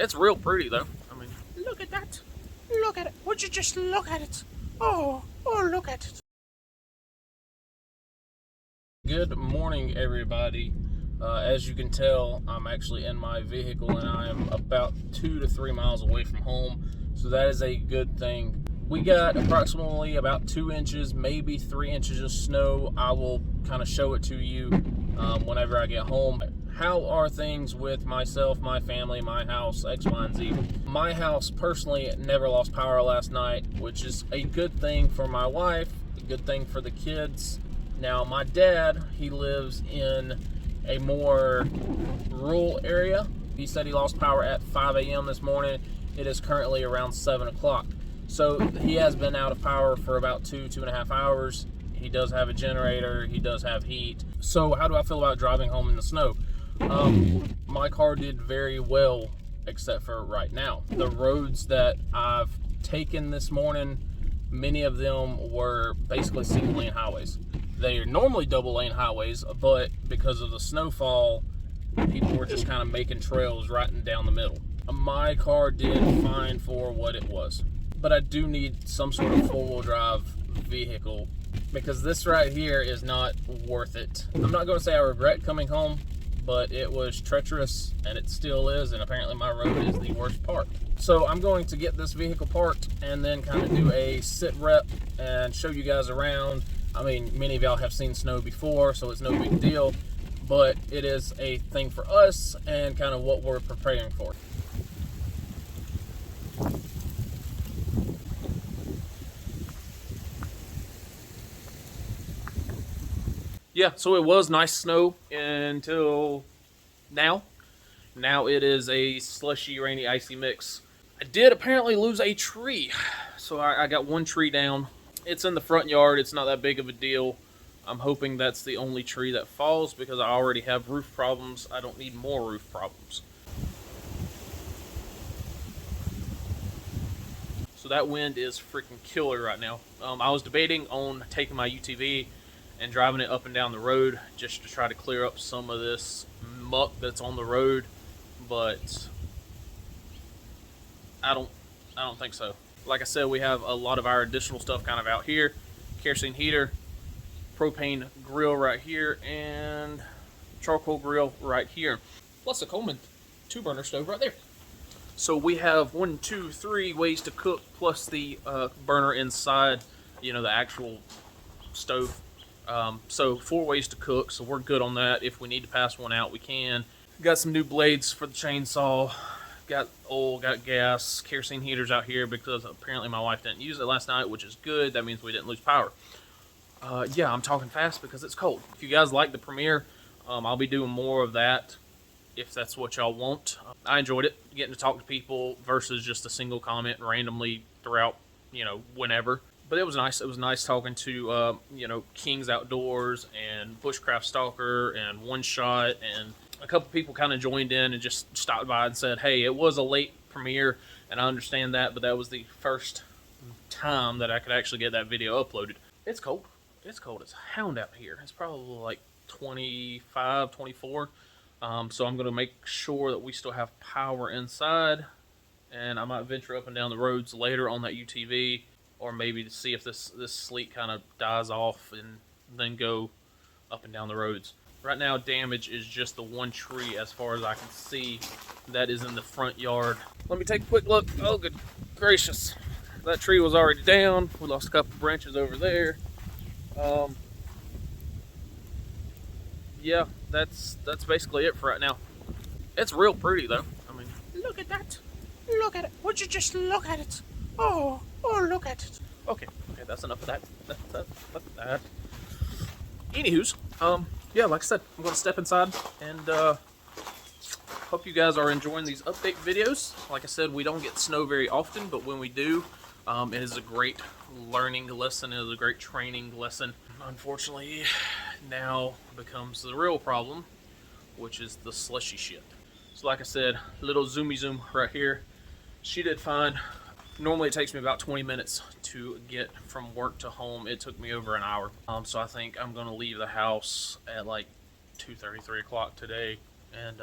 It's real pretty though. I mean, look at that. Look at it. Would you just look at it? Oh, look at it. Good morning, everybody. As you can tell, I'm actually in my vehicle and I am about 2 to 3 miles away from home. So that is a good thing. We got approximately about 2 inches, maybe 3 inches of snow. I will kind of show it to you whenever I get home. How are things with myself, my family, my house, X, Y, and Z? My house personally never lost power last night, which is a good thing for my wife, a good thing for the kids. Now, my dad, he lives in a more rural area. He said he lost power at 5 a.m. this morning. It is currently around 7 o'clock. So he has been out of power for about 2.5 hours. He does have a generator. He does have heat. So how do I feel about driving home in the snow? My car did very well, except for right now. The roads that I've taken this morning, many of them were basically single lane highways. They are normally double lane highways, but because of the snowfall, people were just kind of making trails right down the middle. My car did fine for what it was, but I do need some sort of four-wheel drive vehicle because this right here is not worth it. I'm not going to say I regret coming home, but it was treacherous and it still is, and apparently my road is the worst part. So I'm going to get this vehicle parked and then kind of do a sit rep and show you guys around. I mean, many of y'all have seen snow before, so it's no big deal, but it is a thing for us and kind of what we're preparing for. Yeah, so it was nice snow until now. Now it is a slushy, rainy, icy mix. I did apparently lose a tree. So I got one tree down. It's in the front yard. It's not that big of a deal. I'm hoping that's the only tree that falls because I already have roof problems. I don't need more roof problems. So that wind is freaking killer right now. I was debating on taking my UTV and driving it up and down the road just to try to clear up some of this muck that's on the road, but I don't think so. Like I said, we have a lot of our additional stuff kind of out here. Kerosene heater, propane grill right here, and charcoal grill right here. Plus a Coleman 2-burner stove right there. So we have 1, 2, 3 ways to cook, plus the burner inside, you know, the actual stove. So 4 ways to cook, so we're good on that. If we need to pass one out, we can. Got some new blades for the chainsaw. Got oil, got gas, kerosene heaters out here because apparently my wife didn't use it last night, which is good. That means we didn't lose power. Yeah, I'm talking fast because it's cold. If you guys like the premiere, I'll be doing more of that if that's what y'all want. I enjoyed it, getting to talk to people versus just a single comment randomly throughout, you know, whenever. But it was nice. It was nice talking to, you know, King's Outdoors and Bushcraft Stalker and One Shot, and a couple people kind of joined in and just stopped by and said, hey, it was a late premiere, and I understand that, but that was the first time that I could actually get that video uploaded. It's cold. It's cold as hound out here. It's probably like 25, 24. So I'm going to make sure that we still have power inside, and I might venture up and down the roads later on that UTV, or maybe to see if this sleet kind of dies off and then go up and down the roads. Right now, damage is just the one tree as far as I can see that is in the front yard. Let me take a quick look. Oh, good gracious. That tree was already down. We lost a couple branches over there. Yeah, that's basically it for right now. It's real pretty though. I mean, look at that. Look at it. Would you just look at it? Oh, look at it. Okay, that's enough of that. That. Anywho's, yeah, like I said, I'm gonna step inside and hope you guys are enjoying these update videos. Like I said, we don't get snow very often, but when we do, it is a great learning lesson. It is a great training lesson. Unfortunately, now becomes the real problem, which is the slushy shit. So like I said, little zoomy zoom right here. She did fine. Normally it takes me about 20 minutes to get from work to home. It took me over an hour. So I think I'm gonna leave the house at like 2:30, 3 o'clock today, and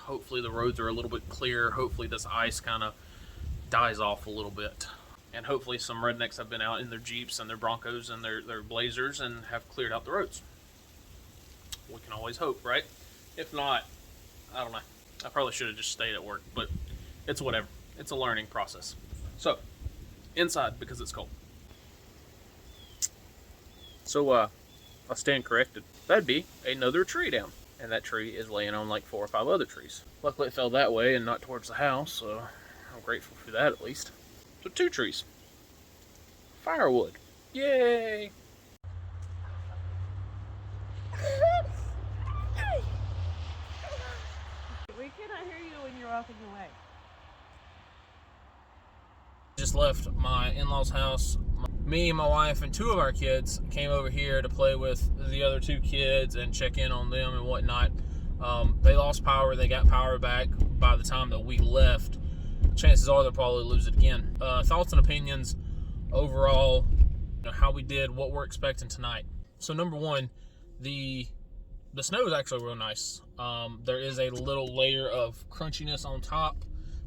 Hopefully the roads are a little bit clearer. Hopefully this ice kind of dies off a little bit. And hopefully some rednecks have been out in their Jeeps and their Broncos and their Blazers and have cleared out the roads. We can always hope, right? If not, I don't know. I probably should have just stayed at work, but it's whatever. It's a learning process. So, inside because it's cold. So, I stand corrected. That'd be another tree down. And that tree is laying on like 4 or 5 other trees. Luckily it fell that way and not towards the house, so I'm grateful for that at least. So 2 trees. Firewood. Yay! We cannot hear you when you're walking away. Just left my in-laws' house. Me, my wife, and 2 of our kids came over here to play with the other 2 kids and check in on them and whatnot. They lost power. They got power back by the time that we left. Chances are they'll probably lose it again. Thoughts and opinions overall, how we did, what we're expecting tonight. So number 1, the snow is actually real nice. There is a little layer of crunchiness on top,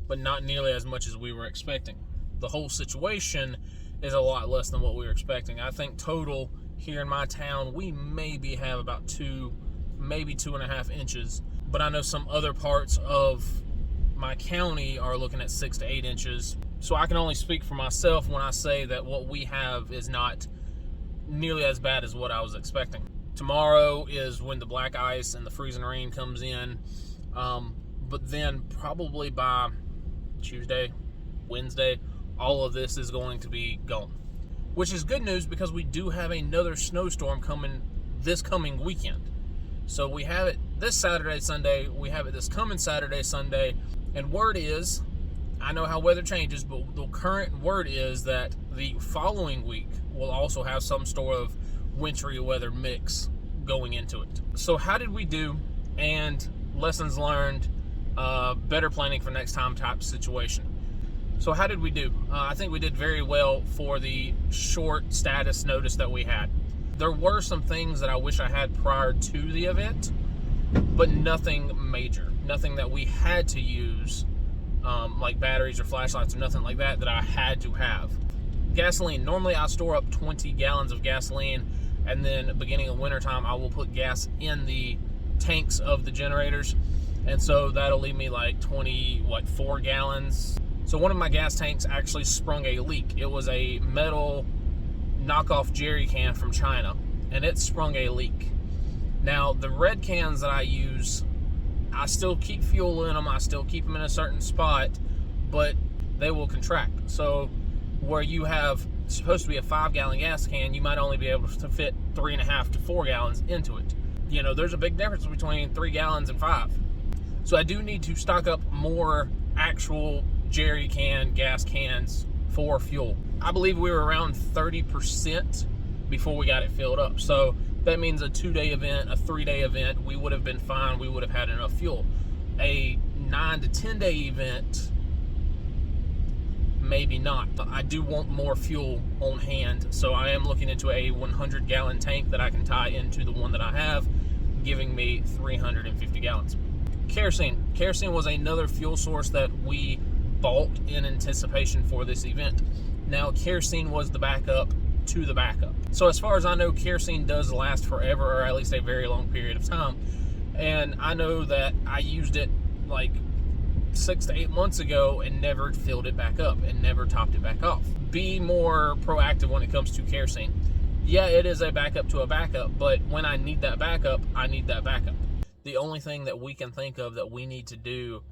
but not nearly as much as we were expecting. The whole situation is a lot less than what we were expecting. I think total here in my town, we maybe have about 2, maybe 2.5 inches. But I know some other parts of my county are looking at 6 to 8 inches. So I can only speak for myself when I say that what we have is not nearly as bad as what I was expecting. Tomorrow is when the black ice and the freezing rain comes in. But then probably by Tuesday, Wednesday, all of this is going to be gone. Which is good news because we do have another snowstorm coming this coming weekend. So we have it this Saturday, Sunday. We have it this coming Saturday, Sunday. And word is, I know how weather changes, but the current word is that the following week will also have some sort of wintry weather mix going into it. So how did we do? And lessons learned, better planning for next time type situation. So how did we do? I think we did very well for the short status notice that we had. There were some things that I wish I had prior to the event, but nothing major. Nothing that we had to use, like batteries or flashlights or nothing like that I had to have. Gasoline. Normally I store up 20 gallons of gasoline, and then beginning of wintertime I will put gas in the tanks of the generators. And so that'll leave me like 4 gallons. So one of my gas tanks actually sprung a leak. It was a metal knockoff jerry can from China, and it sprung a leak. Now, the red cans that I use, I still keep fuel in them. I still keep them in a certain spot, but they will contract. So where you have supposed to be a 5-gallon gas can, you might only be able to fit 3.5 to 4 gallons into it. You know, there's a big difference between 3 gallons and 5. So I do need to stock up more actual jerry can gas cans for fuel. I believe we were around 30% before we got it filled up. So that means a 2-day event, a 3-day event, we would have been fine. We would have had enough fuel. A 9 to 10-day event, maybe not. But I do want more fuel on hand. So I am looking into a 100-gallon tank that I can tie into the one that I have, giving me 350 gallons. Kerosene. Kerosene was another fuel source that we bought in anticipation for this event. Now, kerosene was the backup to the backup. So as far as I know, kerosene does last forever, or at least a very long period of time. And I know that I used it like 6 to 8 months ago and never filled it back up and never topped it back off. Be more proactive when it comes to kerosene. Yeah, it is a backup to a backup, but when I need that backup, I need that backup. The only thing that we can think of that we need to do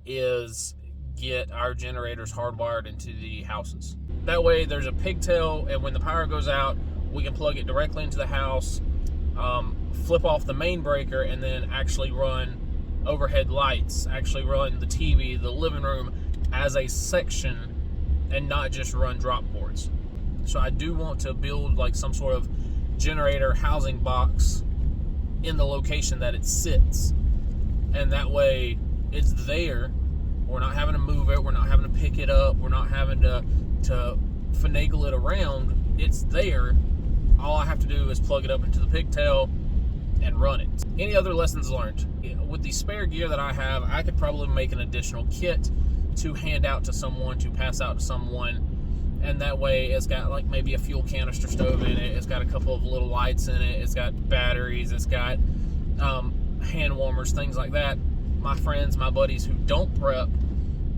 is get our generators hardwired into the houses. That way there's a pigtail, and when the power goes out, we can plug it directly into the house, flip off the main breaker, and then actually run overhead lights, actually run the TV, the living room as a section, and not just run drop cords. So I do want to build like some sort of generator housing box in the location that it sits, and that way it's there. We're not having to move it, we're not having to pick it up, we're not having to finagle it around. It's there. All I have to do is plug it up into the pigtail and run it. Any other lessons learned? with the spare gear that I have, I could probably make an additional kit to hand out to someone, to pass out to someone, and that way it's got like maybe a fuel canister stove in it, it's got a couple of little lights in it, it's got batteries, it's got hand warmers, things like that. My friends, my buddies who don't prep,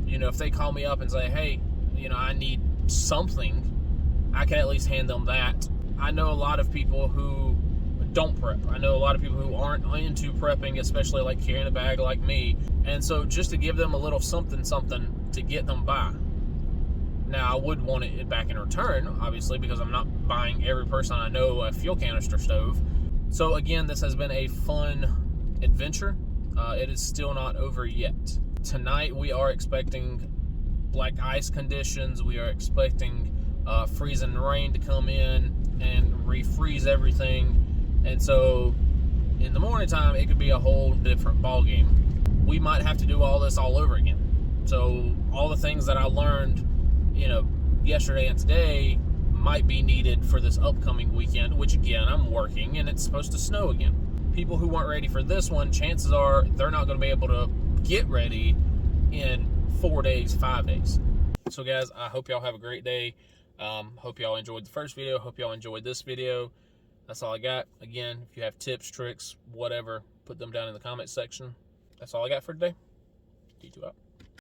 you know, if they call me up and say, hey, you know, I need something, I can at least hand them that. I know a lot of people who don't prep. I know a lot of people who aren't into prepping, especially like carrying a bag like me. And so just to give them a little something to get them by. Now, I would want it back in return, obviously, because I'm not buying every person I know a fuel canister stove. So again, this has been a fun adventure. It is still not over yet. Tonight we are expecting black ice conditions. We are expecting freezing rain to come in and refreeze everything. And so in the morning time, it could be a whole different ball game. We might have to do all this all over again. So all the things that I learned, you know, yesterday and today might be needed for this upcoming weekend, which again, I'm working and it's supposed to snow again. People who weren't ready for this one, chances are they're not going to be able to get ready in 4 days, 5 days. So guys, I hope y'all have a great day. Hope y'all enjoyed the first video. Hope y'all enjoyed this video. That's all I got. Again, if you have tips, tricks, whatever, put them down in the comment section. That's all I got for today. D2 out.